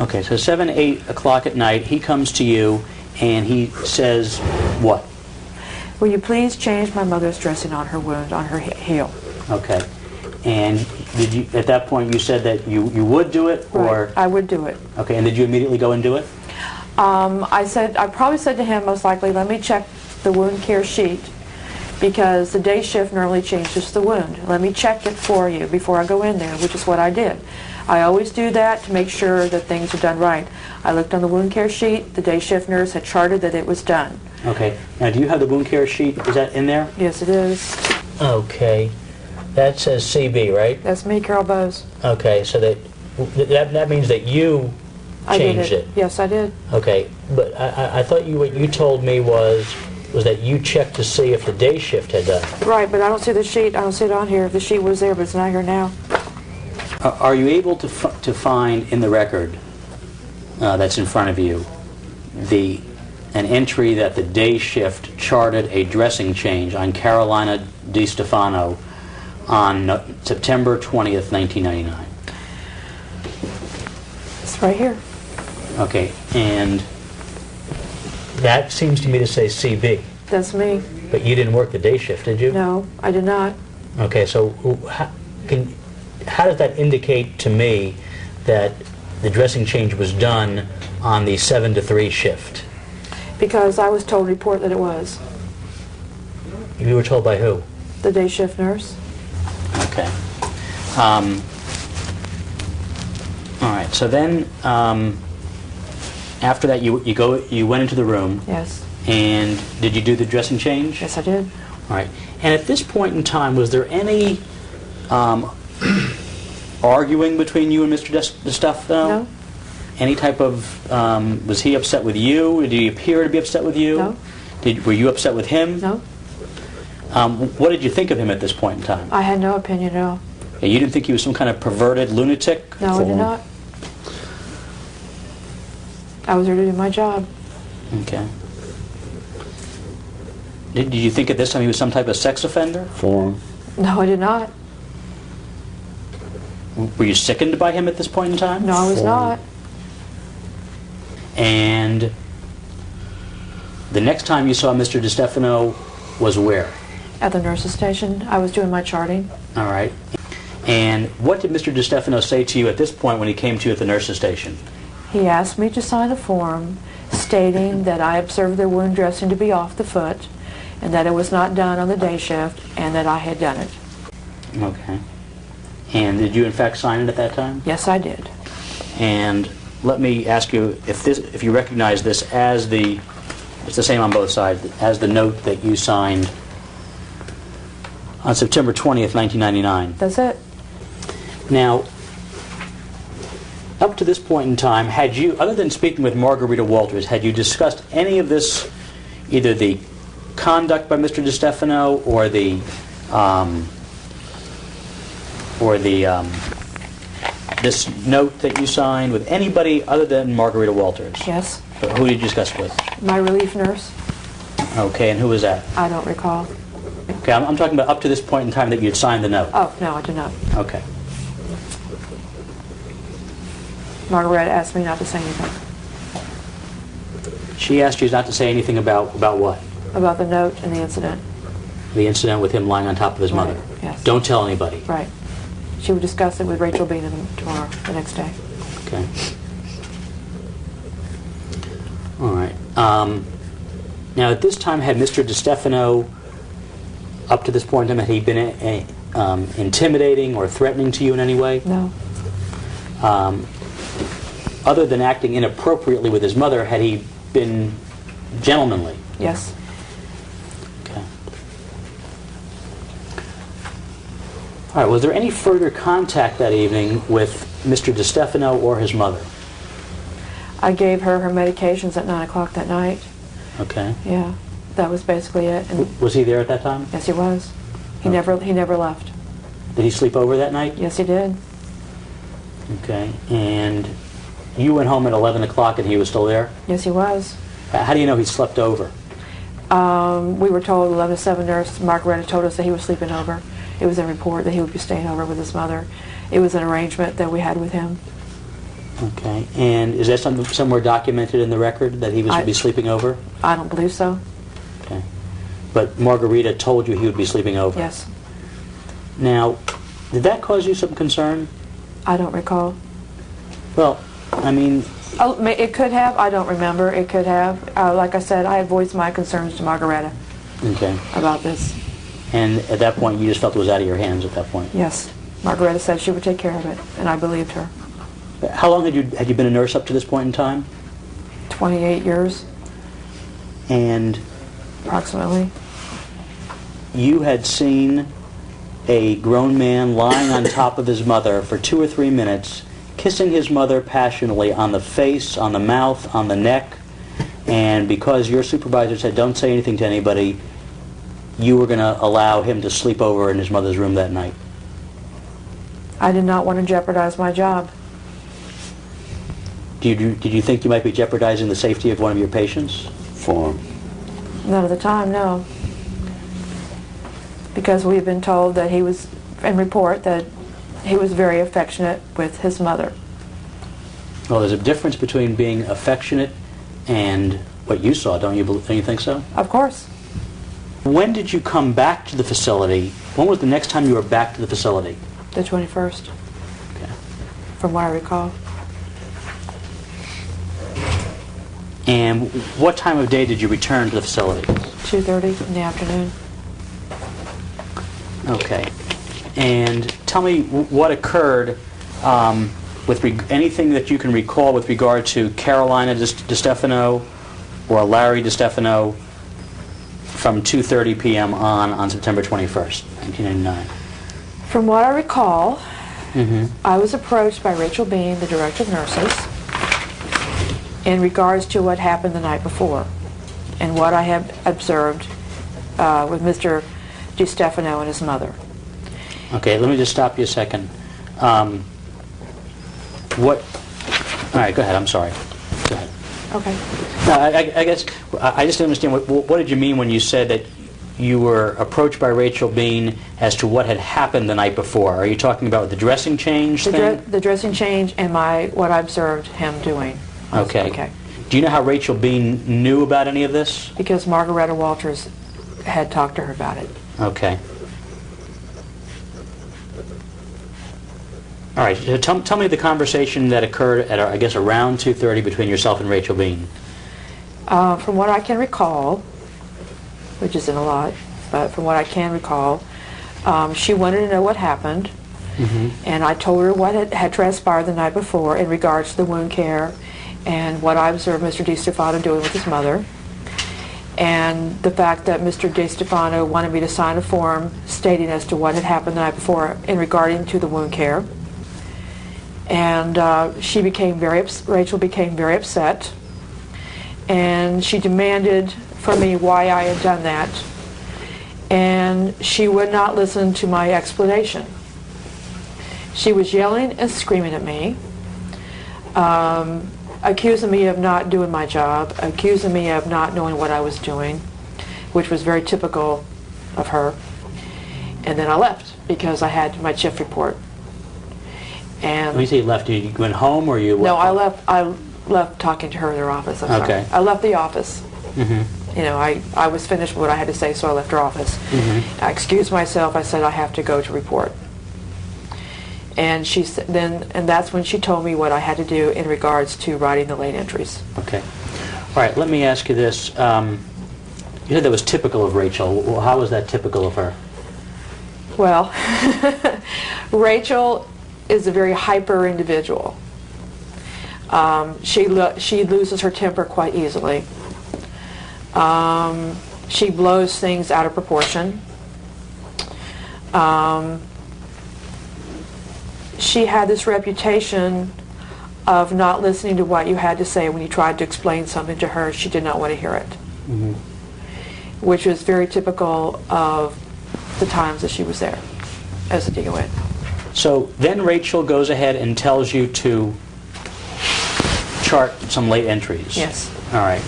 Okay, so 7, 8 o'clock at night, he comes to you and he says what? Will you please change my mother's dressing on her wound, on her heel? Okay. And did you, at that point, you said that you would do it, or? Right, I would do it. Okay, and did you immediately go and do it? I probably said to him, most likely, let me check the wound care sheet, because the day shift normally changes the wound. Let me check it for you before I go in there, which is what I did. I always do that to make sure that things are done right. I looked on the wound care sheet. The day shift nurse had charted that it was done. Okay. Now, do you have the wound care sheet? Is that in there? Yes, it is. Okay. That says CB, right? That's me, Carol Boze. Okay, so that means that you changed it. Yes, I did. Okay, but I thought what you told me was that you checked to see if the day shift had done it. Right, but I don't see the sheet. I don't see it on here. The sheet was there, but it's not here now. Are you able to find in the record that's in front of you an entry that the day shift charted a dressing change on Carolina DiStefano on September 20th, 1999? It's right here. Okay, and that seems to me to say CB. That's me. But you didn't work the day shift, did you? No, I did not. Okay, so how does that indicate to me that the dressing change was done on the 7 to 3 shift? Because I was told to report that it was. You were told by who? The day shift nurse. Okay. All right. So then, after that, you went into the room. Yes. And did you do the dressing change? Yes, I did. All right. And at this point in time, was there any arguing between you and Mr. DiStefano? No. Any type of was he upset with you? Did he appear to be upset with you? No. Were you upset with him? No. What did you think of him at this point in time? I had no opinion at all. You didn't think he was some kind of perverted lunatic? No, I did not. I was there to do my job. Okay. Did you think at this time he was some type of sex offender? No, I did not. Were you sickened by him at this point in time? No, I was not. And the next time you saw Mr. DiStefano was where? At the nurse's station. I was doing my charting. All right. And what did Mr. DiStefano say to you at this point when he came to you at the nurse's station? He asked me to sign a form stating that I observed their wound dressing to be off the foot and that it was not done on the day shift and that I had done it. Okay. And did you in fact sign it at that time? Yes, I did. And let me ask you if you recognize this as it's the same on both sides, as the note that you signed on September 20th, 1999. That's it. Now, up to this point in time, had you, other than speaking with Margarita Walters, had you discussed any of this, either the conduct by Mr. DiStefano or this note that you signed with anybody other than Margarita Walters? Yes. Who did you discuss it with? My relief nurse. Okay, and who was that? I don't recall. Okay, I'm talking about up to this point in time that you had signed the note. Oh, no, I did not. Okay. Margarita asked me not to say anything. She asked you not to say anything about what? About the note and the incident. The incident with him lying on top of his mother? Yes. Don't tell anybody? Right. She would discuss it with Rachel Bean tomorrow, the next day. Okay. All right. Now, at this time, had Mr. DiStefano, up to this point in time, had he been intimidating or threatening to you in any way? No. Other than acting inappropriately with his mother, had he been gentlemanly? Yes. Okay. All right. Was there any further contact that evening with Mr. DiStefano or his mother? I gave her medications at 9 o'clock that night. Okay. Yeah, that was basically it. And was he there at that time? yes, he was. He never left. Did he sleep over that night? Yes, he did. Okay. And you went home at 11 o'clock and he was still there? Yes, he was. How do you know he slept over? We were told, 11 to 7 nurse Margareta told us that he was sleeping over. It was a report that he would be staying over with his mother. It was an arrangement that we had with him. Okay. And is that somewhere documented in the record that he was to be sleeping over? I don't believe so. Okay. But Margarita told you he would be sleeping over? Yes. Now, did that cause you some concern? I don't recall. Well, I mean... Oh, it could have. I don't remember. It could have. Like I said, I had voiced my concerns to Margareta about this. And at that point, you just felt it was out of your hands at that point? Yes. Margareta said she would take care of it, and I believed her. How long had you been a nurse up to this point in time? 28 years. And... approximately. You had seen a grown man lying on top of his mother for 2 or 3 minutes, kissing his mother passionately on the face, on the mouth, on the neck, and because your supervisor said don't say anything to anybody, you were going to allow him to sleep over in his mother's room that night. I did not want to jeopardize my job. Did you think you might be jeopardizing the safety of one of your patients? For him. None of the time, no. Because we've been told that he was, and report that he was very affectionate with his mother. Well, there's a difference between being affectionate and what you saw, don't you think so? Of course. When did you come back to the facility? When was the next time you were back to the facility? The 21st. Okay. From what I recall. And what time of day did you return to the facility? 2:30 in the afternoon. Okay. And tell me what occurred with anything that you can recall with regard to Carolina DeStefano or Larry DeStefano from 2:30 p.m. on September 21st, 1999. From what I recall, I was approached by Rachel Bean, the director of nurses, in regards to what happened the night before and what I had observed with Mr. DeStefano and his mother. Okay, let me just stop you a second. All right, go ahead. I'm sorry. Go ahead. Okay. No, I guess I just didn't understand. What did you mean when you said that you were approached by Rachel Bean as to what had happened the night before? Are you talking about the dressing change thing? The dressing change and what I observed him doing. Okay. Okay. Do you know how Rachel Bean knew about any of this? Because Margareta Walters had talked to her about it. Okay. All right. So tell me the conversation that occurred at, I guess, around 2:30 between yourself and Rachel Bean. From what I can recall, which isn't a lot, but from what I can recall, she wanted to know what happened, and I told her what had transpired the night before in regards to the wound care and what I observed Mr. DeStefano doing with his mother, and the fact that Mr. DeStefano wanted me to sign a form stating as to what had happened the night before in regarding to the wound care. And Rachel became very upset, and she demanded from me why I had done that, and she would not listen to my explanation. She was yelling and screaming at me, accusing me of not doing my job, accusing me of not knowing what I was doing, which was very typical of her. And then I left because I had my shift report. And When you say left, you went home or you? No, I left talking to her in her office. I'm sorry. I left the office. You know, I was finished with what I had to say, so I left her office. I excused myself. I said I have to go to report. And she said, and that's when she told me what I had to do in regards to writing the late entries. Okay. All right. Let me ask you this. You said that was typical of Rachel. Well, how was that typical of her? Well, Rachel is a very hyper individual. She loses her temper quite easily. She blows things out of proportion. She had this reputation of not listening to what you had to say when you tried to explain something to her. She did not want to hear it, which was very typical of the times that she was there as a DON. So then Rachel goes ahead and tells you to chart some late entries. Yes. All right.